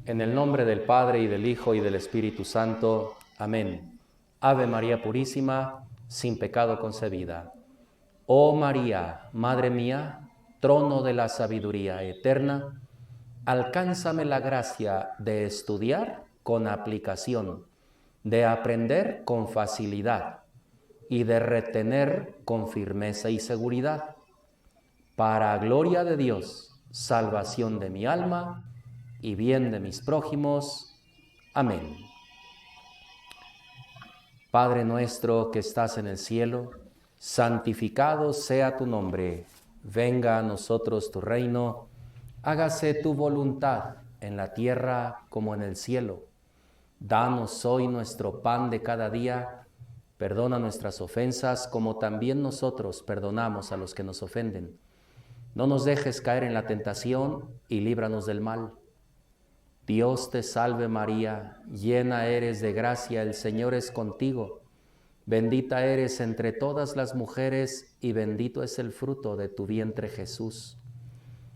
En el nombre del Padre, y del Hijo, y del Espíritu Santo. Amén. Ave María Purísima, sin pecado concebida. Oh María, Madre mía, trono de la sabiduría eterna, alcánzame la gracia de estudiar con aplicación, de aprender con facilidad y de retener con firmeza y seguridad. Para gloria de Dios, salvación de mi alma y bien de mis prójimos. Amén. Padre nuestro que estás en el cielo, santificado sea tu nombre. Venga a nosotros tu reino. Hágase tu voluntad en la tierra como en el cielo. Danos hoy nuestro pan de cada día. Perdona nuestras ofensas como también nosotros perdonamos a los que nos ofenden. No nos dejes caer en la tentación y líbranos del mal. Dios te salve María, llena eres de gracia, el Señor es contigo. Bendita eres entre todas las mujeres y bendito es el fruto de tu vientre Jesús.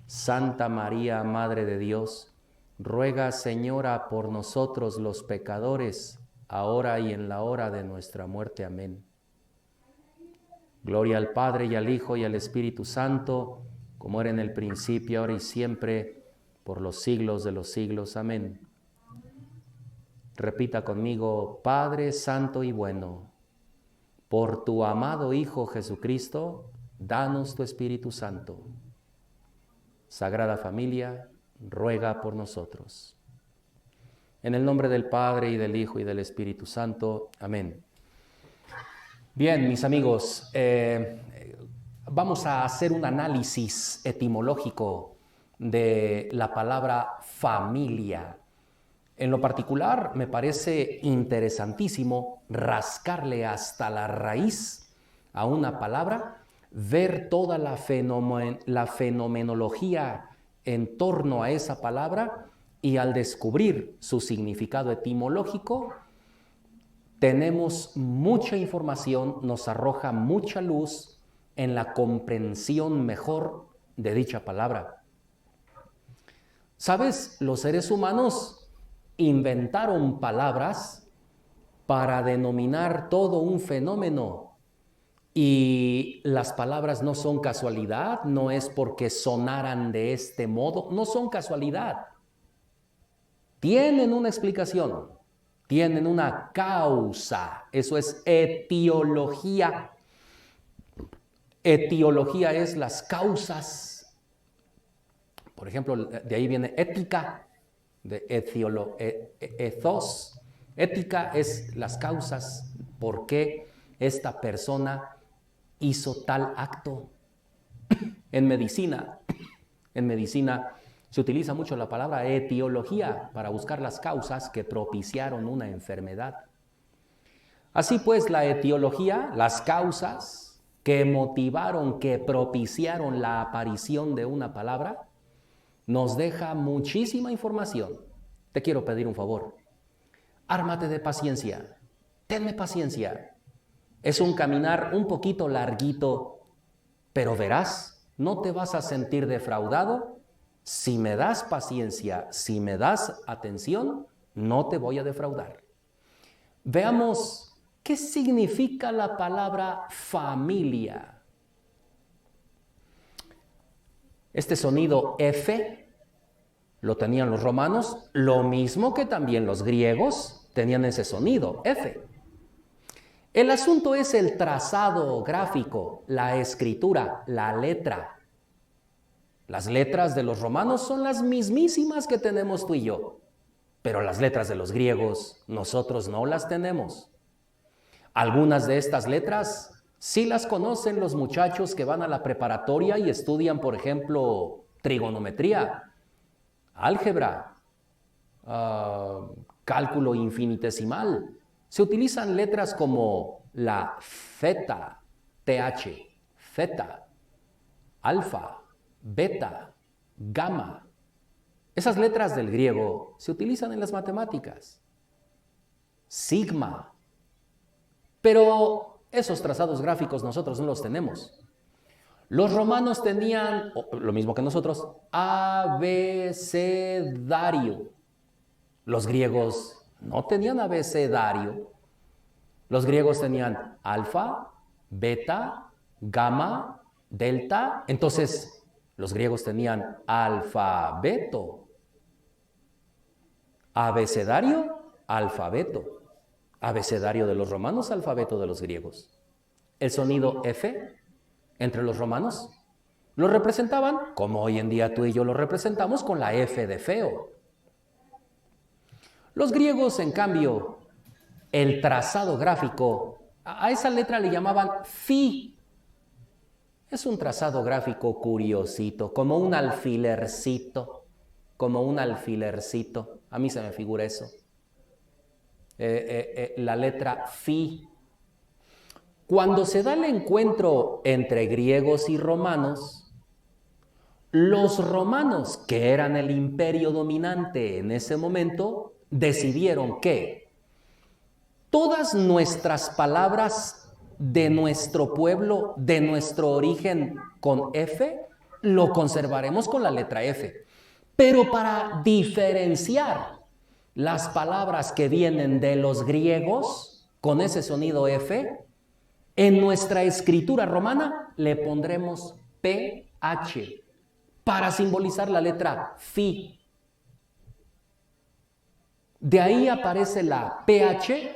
Santa María, Madre de Dios, ruega, Señora, por nosotros los pecadores, ahora y en la hora de nuestra muerte. Amén. Gloria al Padre, y al Hijo, y al Espíritu Santo, como era en el principio, ahora y siempre, por los siglos de los siglos. Amén. Repita conmigo: Padre Santo y bueno, por tu amado Hijo Jesucristo, danos tu Espíritu Santo. Sagrada Familia, ruega por nosotros. En el nombre del Padre, y del Hijo, y del Espíritu Santo. Amén. Bien, mis amigos, vamos a hacer un análisis etimológico de la palabra familia. En lo particular, me parece interesantísimo rascarle hasta la raíz a una palabra, ver toda la fenomenología en torno a esa palabra, y al descubrir su significado etimológico, tenemos mucha información, nos arroja mucha luz en la comprensión mejor de dicha palabra. ¿Sabes? Los seres humanos inventaron palabras para denominar todo un fenómeno, y las palabras no son casualidad, no es porque sonaran de este modo, no son casualidad. Tienen una explicación, tienen una causa, eso es etiología. Etiología es las causas. Por ejemplo, de ahí viene ética, de ethos. Ética es las causas, por qué esta persona hizo tal acto. En medicina se utiliza mucho la palabra etiología para buscar las causas que propiciaron una enfermedad. Así pues, la etiología, las causas que motivaron, que propiciaron la aparición de una palabra, nos deja muchísima información. Te quiero pedir un favor. Ármate de paciencia. Tenme paciencia. Es un caminar un poquito larguito, pero verás, no te vas a sentir defraudado. Si me das paciencia, si me das atención, no te voy a defraudar. Veamos qué significa la palabra familia. Este sonido F lo tenían los romanos, lo mismo que también los griegos tenían ese sonido F. El asunto es el trazado gráfico, la escritura, la letra. Las letras de los romanos son las mismísimas que tenemos tú y yo, pero las letras de los griegos nosotros no las tenemos. Algunas de estas letras sí las conocen los muchachos que van a la preparatoria y estudian, por ejemplo, trigonometría, álgebra, cálculo infinitesimal. Se utilizan letras como la zeta, TH, zeta, alfa, beta, gamma. Esas letras del griego se utilizan en las matemáticas. Sigma. Pero esos trazados gráficos nosotros no los tenemos. Los romanos tenían, lo mismo que nosotros, abecedario. Los griegos no tenían abecedario. Los griegos tenían alfa, beta, gamma, delta. Entonces, los griegos tenían alfabeto. Abecedario, alfabeto. Abecedario de los romanos, alfabeto de los griegos. El sonido F entre los romanos lo representaban, como hoy en día tú y yo lo representamos, con la F de feo. Los griegos, en cambio, el trazado gráfico, a esa letra le llamaban phi. Es un trazado gráfico curiosito, como un alfilercito, como un alfilercito. A mí se me figura eso. La letra phi. Cuando se da el encuentro entre griegos y romanos, los romanos, que eran el imperio dominante en ese momento, decidieron que todas nuestras palabras de nuestro pueblo, de nuestro origen con F, lo conservaremos con la letra F. Pero para diferenciar las palabras que vienen de los griegos con ese sonido F, en nuestra escritura romana le pondremos PH para simbolizar la letra phi. De ahí aparece la PH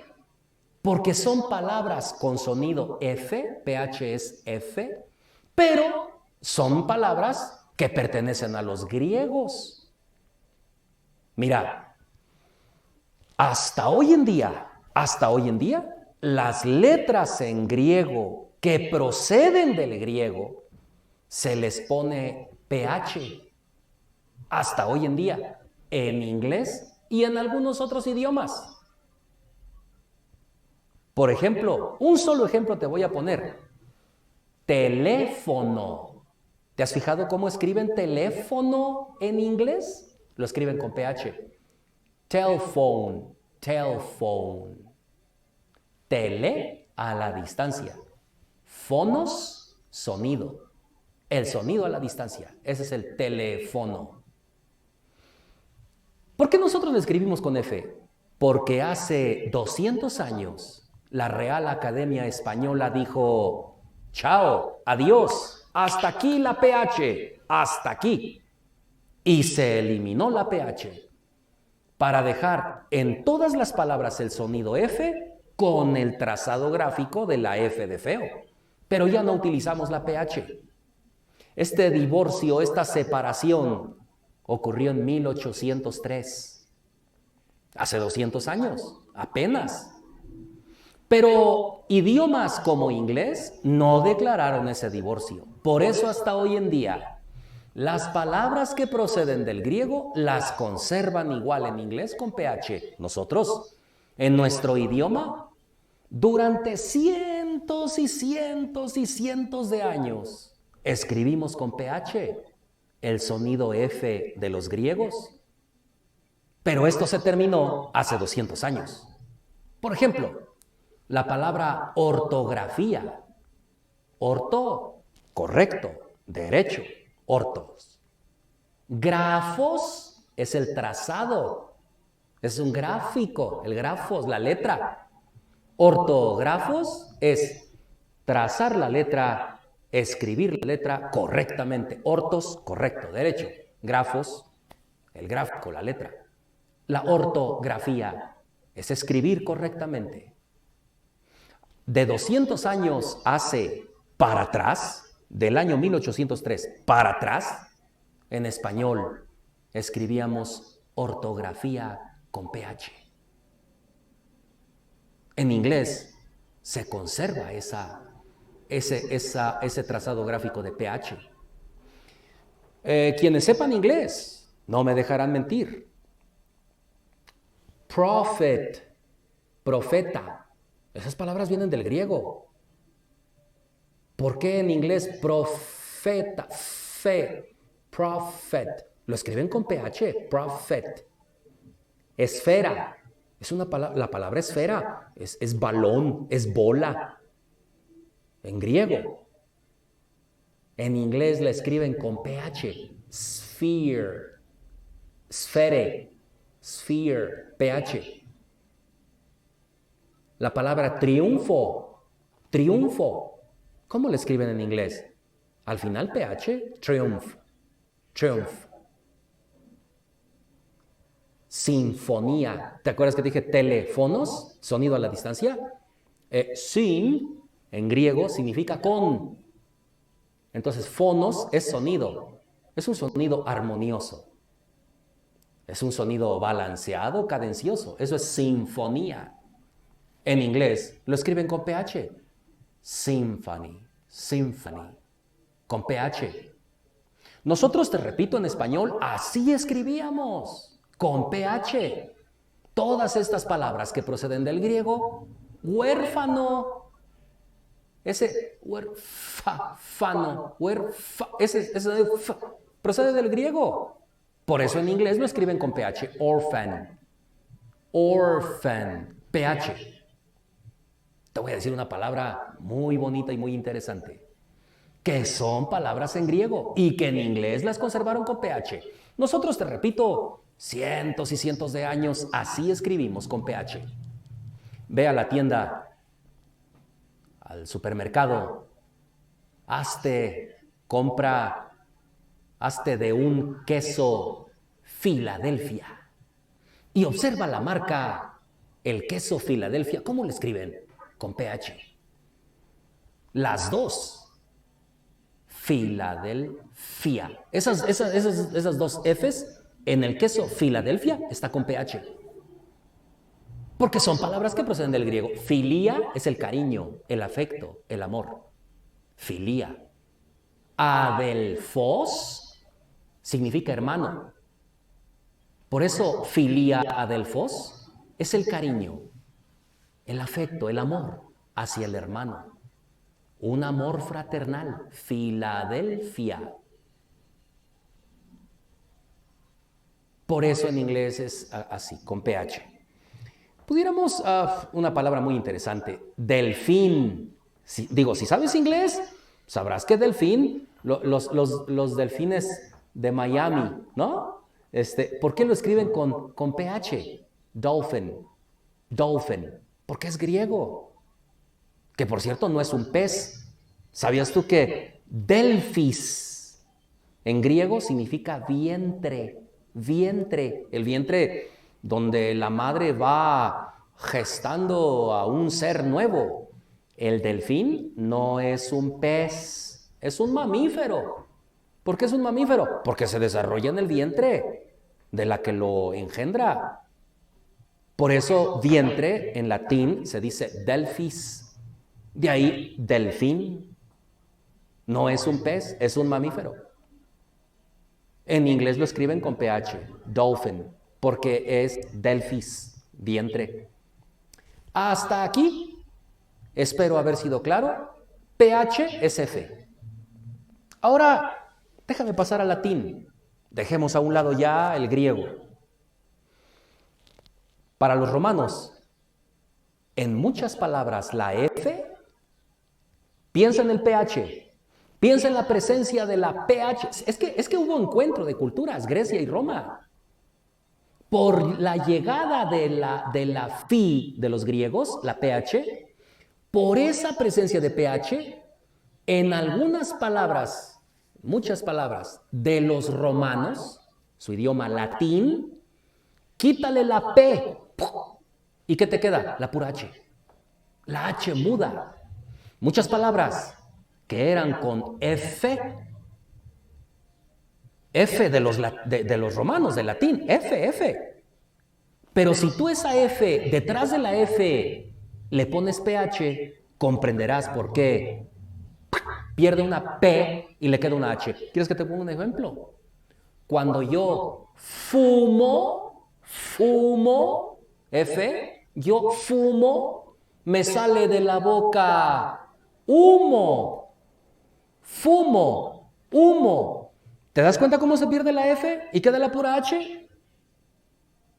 porque son palabras con sonido F, PH es F, pero son palabras que pertenecen a los griegos. Mira, hasta hoy en día, las letras en griego que proceden del griego se les pone PH. Hasta hoy en día, en inglés y en algunos otros idiomas. Por ejemplo, un solo ejemplo te voy a poner. Teléfono. ¿Te has fijado cómo escriben teléfono en inglés? Lo escriben con PH. Telephone, telephone. Tele, a la distancia. Fonos, sonido. El sonido a la distancia. Ese es el teléfono. ¿Por qué nosotros lo escribimos con F? Porque hace 200 años la Real Academia Española dijo: chao, adiós, hasta aquí la PH, hasta aquí. Y se eliminó la PH para dejar en todas las palabras el sonido F con el trazado gráfico de la F de feo. Pero ya no utilizamos la PH. Este divorcio, esta separación, ocurrió en 1803. Hace 200 años, apenas. Pero idiomas como inglés no declararon ese divorcio. Por eso hasta hoy en día, las palabras que proceden del griego las conservan igual en inglés con PH. Nosotros, en nuestro idioma, durante cientos y cientos y cientos de años, escribimos con PH el sonido F de los griegos. Pero esto se terminó hace 200 años. Por ejemplo, la palabra ortografía. Orto, correcto, derecho, ortos. Grafos es el trazado, es un gráfico, el grafos, la letra. Ortografos es trazar la letra, escribir la letra correctamente. Ortos, correcto, derecho. Grafos, el gráfico, la letra. La ortografía es escribir correctamente. De 200 años hace para atrás, del año 1803 para atrás, en español escribíamos ortografía con PH. En inglés se conserva ese trazado gráfico de PH. Quienes sepan inglés no me dejarán mentir. Prophet, profeta. Esas palabras vienen del griego. ¿Por qué en inglés profeta, prophet? Lo escriben con PH, prophet. Esfera, la palabra esfera es balón, es bola. En griego. En inglés la escriben con PH, sphere, sfere, sphere, pH. La palabra triunfo, triunfo. ¿Cómo le escriben en inglés? Al final pH, triumph, triumph. Sinfonía. ¿Te acuerdas que te dije teléfonos? Sonido a la distancia. Sin, en griego, significa con. Entonces, fonos es sonido. Es un sonido armonioso. Es un sonido balanceado, cadencioso. Eso es sinfonía. En inglés lo escriben con PH. Symphony, symphony. Con PH. Nosotros, te repito, en español, así escribíamos. Con PH. Todas estas palabras que proceden del griego, huérfano. Ese huérfano, procede del griego. Por eso en inglés lo escriben con PH, orphan, orphan, PH. Te voy a decir una palabra muy bonita y muy interesante, que son palabras en griego y que en inglés las conservaron con PH. Nosotros, te repito, cientos y cientos de años así escribimos con PH. Ve a la tienda, al supermercado, hazte de un queso Filadelfia y observa la marca, el queso Filadelfia. ¿Cómo le escriben? Con PH. Las dos. Filadelfia. Esas dos Fs en el queso Filadelfia está con PH. Porque son palabras que proceden del griego. Filia es el cariño, el afecto, el amor. Filia. Adelfos significa hermano. Por eso, filia adelfos es el cariño, el afecto, el amor hacia el hermano. Un amor fraternal. Filadelfia. Por eso en inglés es así, con PH. Pudiéramos, una palabra muy interesante, delfín. Si sabes inglés, sabrás que delfín, los delfines de Miami, ¿no? ¿Por qué lo escriben con PH? Dolphin, dolphin, porque es griego. Que por cierto no es un pez. ¿Sabías tú que Delfis en griego significa vientre? Vientre, el vientre donde la madre va gestando a un ser nuevo. El delfín no es un pez, es un mamífero. ¿Por qué es un mamífero? Porque se desarrolla en el vientre de la que lo engendra. Por eso vientre en latín se dice delfis. De ahí delfín. No es un pez, es un mamífero. En inglés lo escriben con PH, dolphin, porque es delfis, vientre. Hasta aquí, espero haber sido claro. PH es F. Ahora, déjame pasar al latín. Dejemos a un lado ya el griego. Para los romanos, en muchas palabras la F, piensa en el PH. Piensa en la presencia de la PH. Es que hubo encuentro de culturas, Grecia y Roma. Por la llegada de la fi de los griegos, la PH, por esa presencia de PH, en algunas palabras, muchas palabras de los romanos, su idioma latín, quítale la P. ¿Y qué te queda? La pura H. La H muda. Muchas palabras que eran con F de los romanos, del latín, F. Pero si tú esa F, detrás de la F, le pones PH, comprenderás por qué pierde una P y le queda una H. ¿Quieres que te ponga un ejemplo? Cuando yo fumo, F, yo fumo, me sale de la boca humo. Fumo, humo. ¿Te das cuenta cómo se pierde la F y queda la pura H?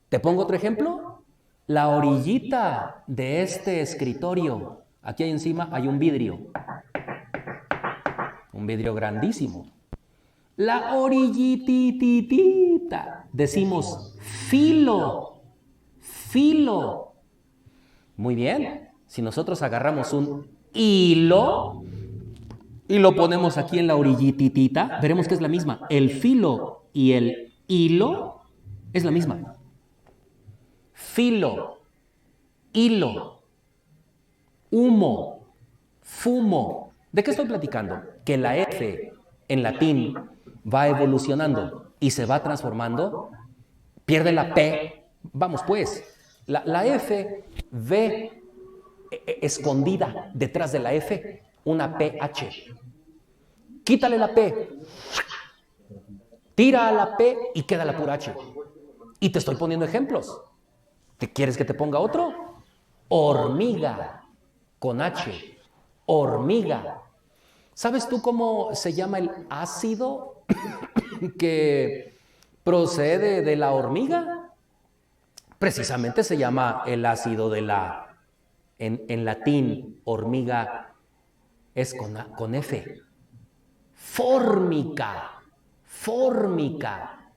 ¿Te pongo otro ejemplo? La orillita de este escritorio. Aquí encima hay un vidrio. Un vidrio grandísimo. La orillitititita tinta. Decimos filo, filo. Muy bien, si nosotros agarramos un hilo y lo ponemos aquí en la orillititita, veremos que es la misma. El filo y el hilo es la misma. Filo, hilo, humo, fumo. ¿De qué estoy platicando? Que la F en latín va evolucionando y se va transformando, pierde la P. Vamos pues, la F ve escondida detrás de la F una PH. Quítale la P, tira a la P y queda la pura H. Y te estoy poniendo ejemplos. ¿Te quieres que te ponga otro? Hormiga, con H. Hormiga. ¿Sabes tú cómo se llama el ácido que procede de la hormiga? Precisamente se llama el ácido de la, en latín, hormiga es con F. Fórmica, fórmica.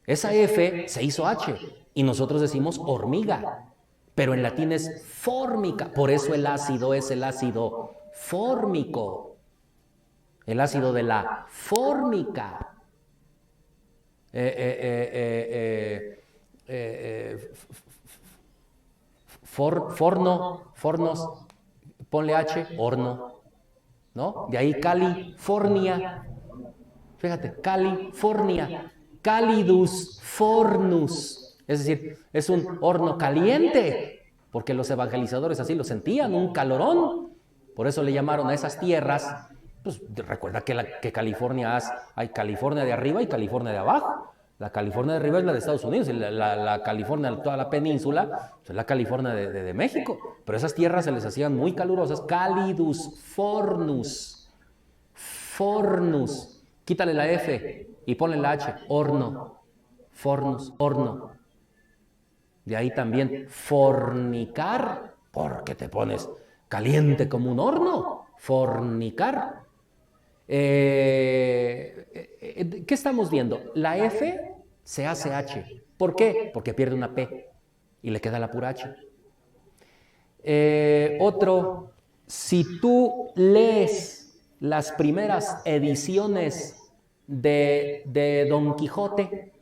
Esa F se hizo H y nosotros decimos hormiga, pero en latín es fórmica. Por eso el ácido es el ácido fórmico, el ácido de la fórmica. Fornos, ponle H, horno, ¿no? De ahí California, fíjate, California, calidus fornus, es decir, es un horno caliente, porque los evangelizadores así lo sentían, un calorón. Por eso le llamaron a esas tierras, pues recuerda que California hay California de arriba y California de abajo. La California de arriba es la de Estados Unidos, y la California, toda la península, es la California de México. Pero esas tierras se les hacían muy calurosas. Calidus fornus, fornus. Quítale la F y ponle la H, horno, fornus, horno. De ahí también fornicar, porque te pones caliente como un horno, fornicar. ¿Qué estamos viendo? La F se hace H. ¿Por qué? Porque pierde una P y le queda la pura H. Otro, si tú lees las primeras ediciones de Don Quijote,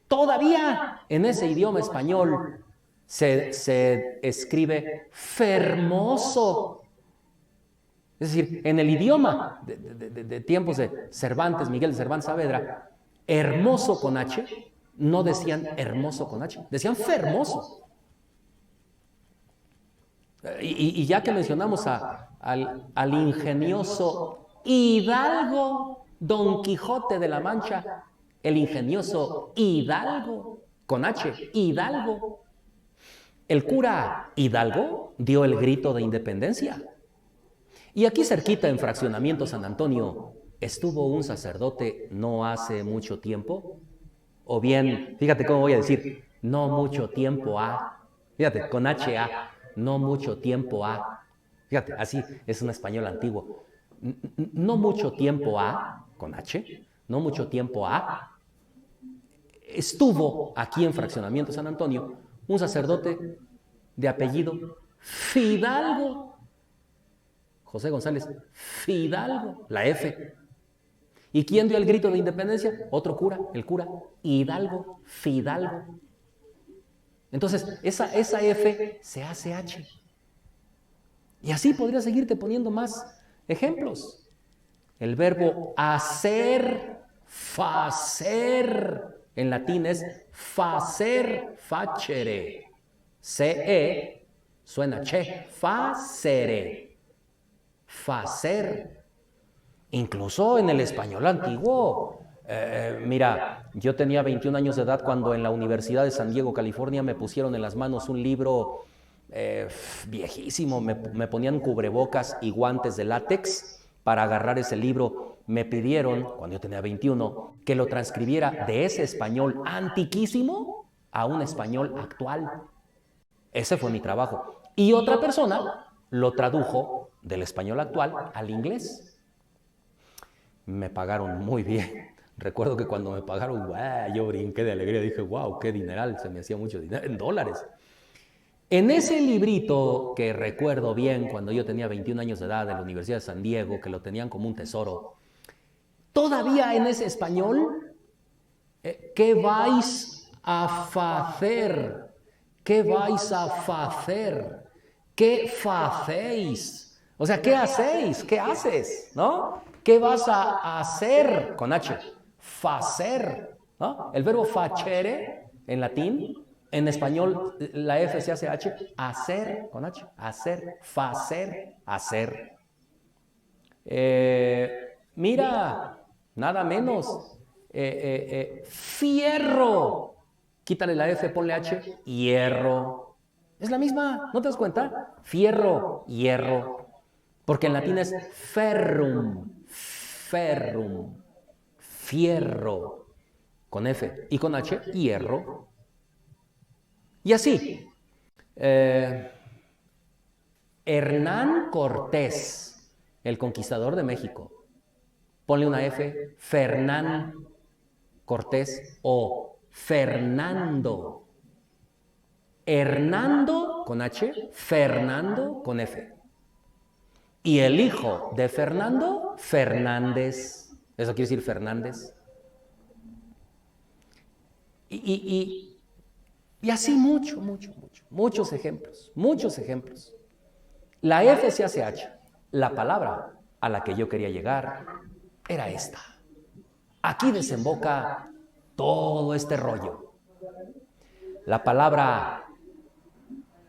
todavía en ese idioma español se escribe fermoso. Es decir, en el idioma de tiempos de Cervantes, Miguel de Cervantes Saavedra, hermoso con H, no decían hermoso con H, decían fermoso. Y ya que mencionamos al ingenioso Hidalgo, Don Quijote de la Mancha, el ingenioso Hidalgo, con H, Hidalgo. El cura Hidalgo dio el grito de independencia. Y aquí cerquita, en Fraccionamiento San Antonio, estuvo un sacerdote no hace mucho tiempo, o bien, fíjate cómo voy a decir, no mucho tiempo ha, fíjate, con H-A, no mucho tiempo ha, fíjate, así es un español antiguo, no mucho tiempo ha, con H, no mucho tiempo ha, estuvo aquí en Fraccionamiento San Antonio un sacerdote de apellido Fidalgo, José González Fidalgo, la F. ¿Y quién dio el grito de independencia? Otro cura, el cura Hidalgo, Fidalgo. Entonces, esa F se hace H. Y así podría seguirte poniendo más ejemplos. El verbo hacer, facer, en latín es facer, facere. C-E suena che, facere. Facer. Incluso en el español antiguo. Mira, yo tenía 21 años de edad cuando en la Universidad de San Diego, California, me pusieron en las manos un libro viejísimo. Me ponían cubrebocas y guantes de látex para agarrar ese libro. Me pidieron, cuando yo tenía 21, que lo transcribiera de ese español antiquísimo a un español actual. Ese fue mi trabajo. Y otra persona lo tradujo del español actual al inglés. Me pagaron muy bien, Recuerdo que cuando me pagaron, yo brinqué de alegría, dije, wow, qué dineral, se me hacía mucho dinero, en dólares. En ese librito que recuerdo bien cuando yo tenía 21 años de edad de la Universidad de San Diego, que lo tenían como un tesoro, todavía en ese español, ¿qué vais a hacer? ¿Qué vais a hacer? ¿Qué facéis? O sea, ¿qué hacéis? ¿Qué haces? ¿No? ¿Qué vas a hacer? Con H. Facer. ¿No? El verbo facere en latín, en español la F se hace H. Hacer con H. Hacer. Facer. Hacer. Mira, nada menos. Fierro. Quítale la F, ponle H. Hierro. Es la misma, ¿no te das cuenta? Fierro, hierro. Porque en latín es ferrum, ferrum, fierro, con F. Y con H, hierro. Y así. Hernán Cortés, el conquistador de México. Ponle una F, Fernán Cortés o Fernando. Hernando con H, Fernando con F. Y el hijo de Fernando, Fernández. Eso quiere decir Fernández. Y así muchos ejemplos, muchos ejemplos. La F se hace H. La palabra a la que yo quería llegar era esta. Aquí desemboca todo este rollo. La palabra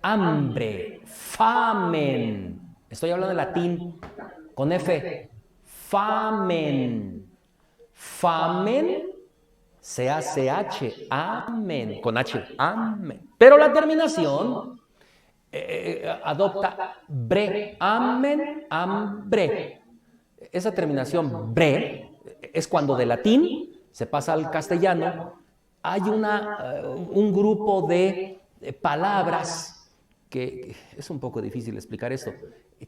hambre, famen. Estoy hablando de latín con F. Famen. Famen se hace H. Amen. Con H. Amen. Pero la terminación adopta bre. Amen. Hambre. Esa terminación bre es cuando de latín se pasa al castellano. Hay un grupo de palabras que es un poco difícil explicar esto.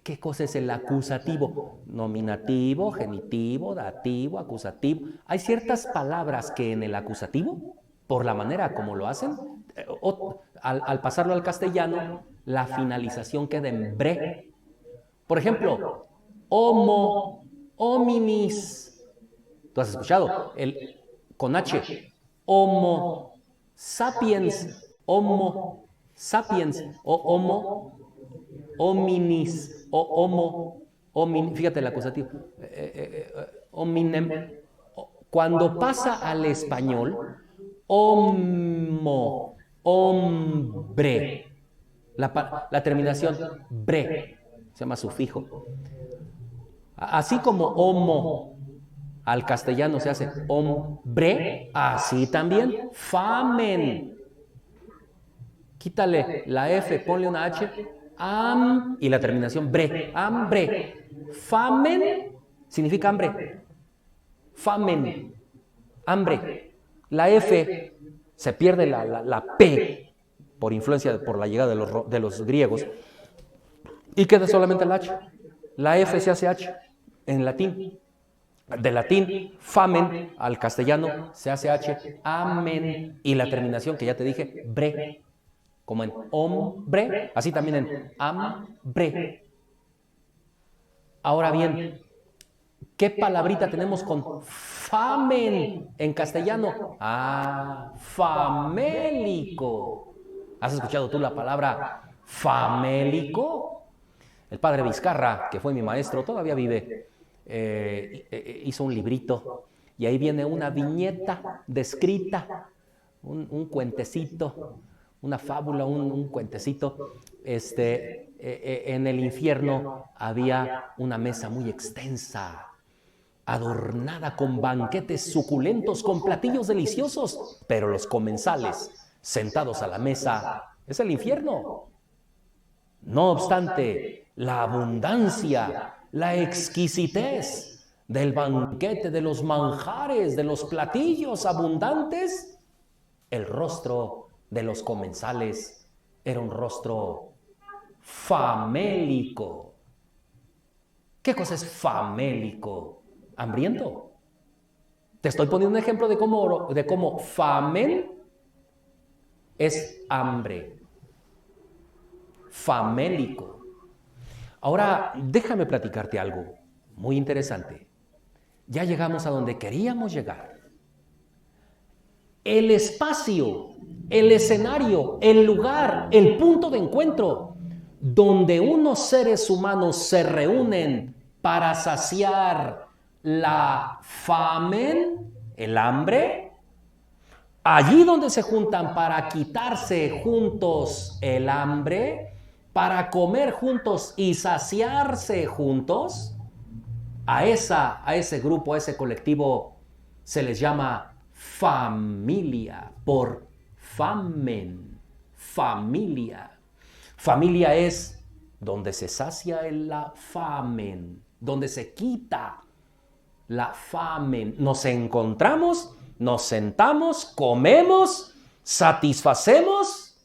¿Qué cosa es el acusativo? Nominativo, genitivo, dativo, acusativo. Hay ciertas palabras que en el acusativo, por la manera como lo hacen, al pasarlo al castellano, la finalización queda en bre. Por ejemplo, homo, hominis. ¿Tú has escuchado? Con H. Homo sapiens, homo sapiens, o homo hominis, o homo, fíjate el acusativo, hominem. Cuando pasa al español, homo, hombre, la terminación bre, se llama sufijo. Así como homo al castellano se hace hombre, así también famen. Quítale la F, ponle una H, y la terminación bre, hambre. Famen significa hambre. Famen, hambre. La F se pierde la P por influencia, por la llegada de los griegos, y queda solamente la H. La F se hace H en latín. De latín, famen, al castellano se hace H, amen, y la terminación que ya te dije, bre, como en hombre, así también en hambre. Ahora bien, ¿qué palabrita tenemos con famen en castellano? Famélico. ¿Has escuchado tú la palabra famélico? El padre Vizcarra, que fue mi maestro, todavía vive, hizo un librito y ahí viene una viñeta descrita, un cuentecito, una fábula, un cuentecito. En el infierno había una mesa muy extensa, adornada con banquetes suculentos, con platillos deliciosos, pero los comensales sentados a la mesa es el infierno. No obstante, la abundancia, la exquisitez del banquete, de los manjares, de los platillos abundantes, el rostro de los comensales era un rostro famélico. ¿Qué cosa es famélico? Hambriento. Te estoy poniendo un ejemplo de cómo famen es hambre. Famélico. Ahora, déjame platicarte algo muy interesante. Ya llegamos a donde queríamos llegar. El espacio, el escenario, el lugar, el punto de encuentro donde unos seres humanos se reúnen para saciar la famen, el hambre, allí donde se juntan para quitarse juntos el hambre, para comer juntos y saciarse juntos, a ese grupo, a ese colectivo, se les llama familia, por famen, familia. Familia es donde se sacia la famen, donde se quita la famen. Nos encontramos, nos sentamos, comemos, satisfacemos.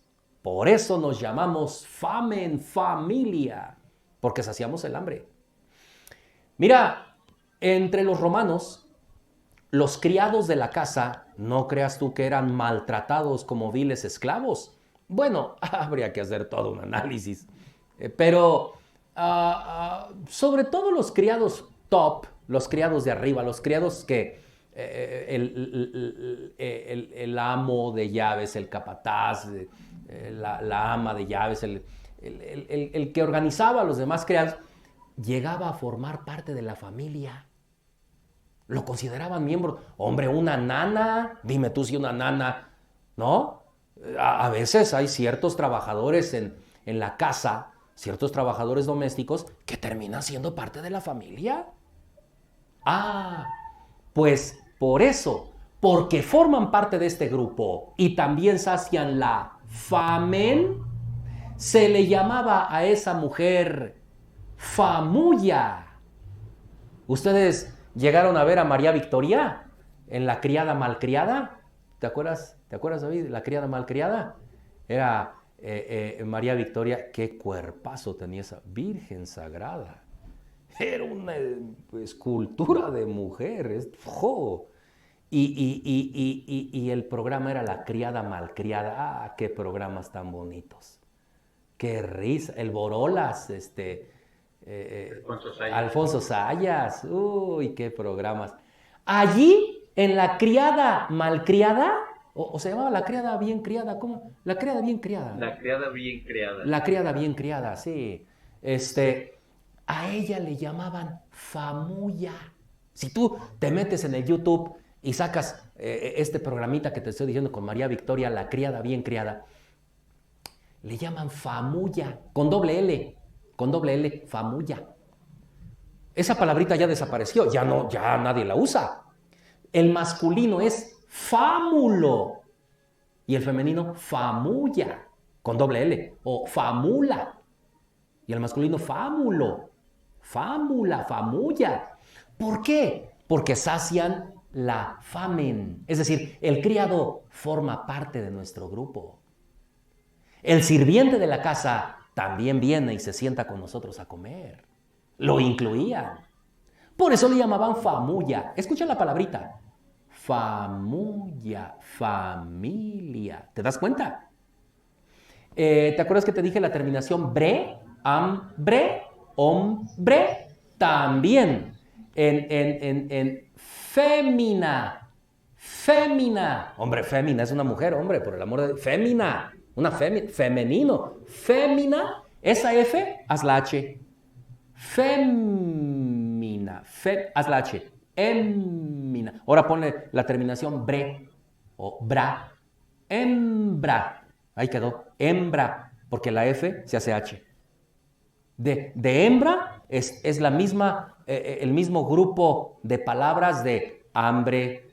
Por eso nos llamamos famen, familia, porque saciamos el hambre. Mira, entre los romanos, los criados de la casa, no creas tú que eran maltratados como viles esclavos. Bueno, habría que hacer todo un análisis. Pero sobre todo los criados top, los criados de arriba, los criados que el amo de llaves, el capataz, la ama de llaves, el que organizaba a los demás criados, llegaba a formar parte de la familia. Lo consideraban miembro. Hombre, una nana, dime tú si una nana, ¿no? A veces hay ciertos trabajadores en la casa, ciertos trabajadores domésticos que terminan siendo parte de la familia. Pues por eso, porque forman parte de este grupo y también sacian la famen, se le llamaba a esa mujer famulla. ¿Ustedes llegaron a ver a María Victoria en La criada malcriada? ¿Te acuerdas, David? La criada malcriada. Era María Victoria. Qué cuerpazo tenía esa Virgen Sagrada. Era una escultura de mujer. ¡Jo! Y el programa era La criada malcriada. ¡Qué programas tan bonitos! ¡Qué risa! El Borolas, Alfonso Sayas. ¡Uy, qué programas! Allí, en La criada malcriada, o se llamaba La criada bien criada, ¿cómo? La criada bien criada. La criada bien criada. La criada bien criada, sí. A ella le llamaban famulla. Si tú te metes en el YouTube y sacas este programita que te estoy diciendo con María Victoria, La criada bien criada, le llaman famulla, con doble L, famulla. Esa palabrita ya desapareció, ya nadie la usa. El masculino es fámulo y el femenino famulla, con doble L, o famula. Y el masculino fámulo, fámula, famulla. ¿Por qué? Porque sacian la famen. Es decir, el criado forma parte de nuestro grupo. El sirviente de la casa también viene y se sienta con nosotros a comer. Lo incluían. Por eso le llamaban famulla. Escucha la palabrita. Famulla, familia. ¿Te das cuenta? ¿Te acuerdas que te dije la terminación bre, hambre, hombre? También en fémina. Fémina. Hombre, fémina es una mujer, hombre, por el amor de Dios. Fémina. Una femenino. Fémina. Esa F, haz la H. Fémina. Haz la H. Émina. Ahora ponle la terminación bre o bra. Hembra. Ahí quedó. Hembra. Porque la F se hace H. De hembra es la misma, el mismo grupo de palabras de hambre,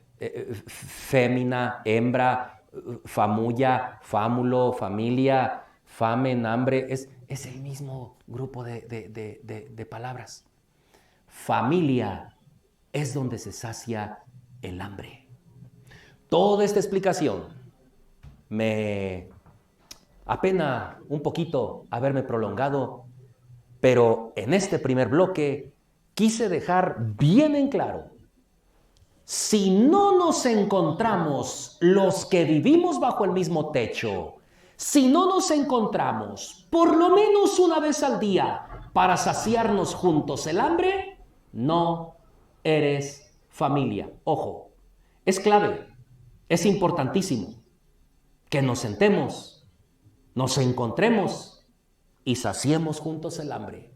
fémina, hembra, famulla, fámulo, familia, famen, hambre. Es el mismo grupo de palabras. Familia es donde se sacia el hambre. Toda esta explicación me apena un poquito haberme prolongado, pero en este primer bloque quise dejar bien en claro si no nos encontramos los que vivimos bajo el mismo techo, si no nos encontramos por lo menos una vez al día para saciarnos juntos el hambre, no eres familia. Ojo, es clave, es importantísimo que nos sentemos, nos encontremos y saciemos juntos el hambre.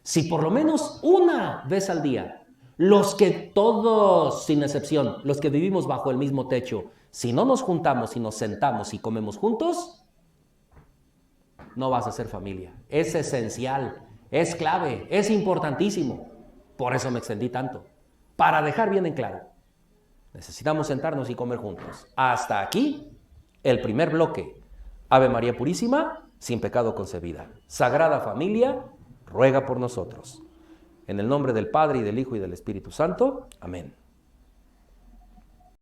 Si por lo menos una vez al día, los que todos, sin excepción, los que vivimos bajo el mismo techo, si no nos juntamos y nos sentamos y comemos juntos, no vas a ser familia. Es esencial, es clave, es importantísimo. Por eso me extendí tanto, para dejar bien en claro. Necesitamos sentarnos y comer juntos. Hasta aquí el primer bloque. Ave María Purísima, sin pecado concebida. Sagrada Familia, ruega por nosotros. En el nombre del Padre, y del Hijo, y del Espíritu Santo. Amén.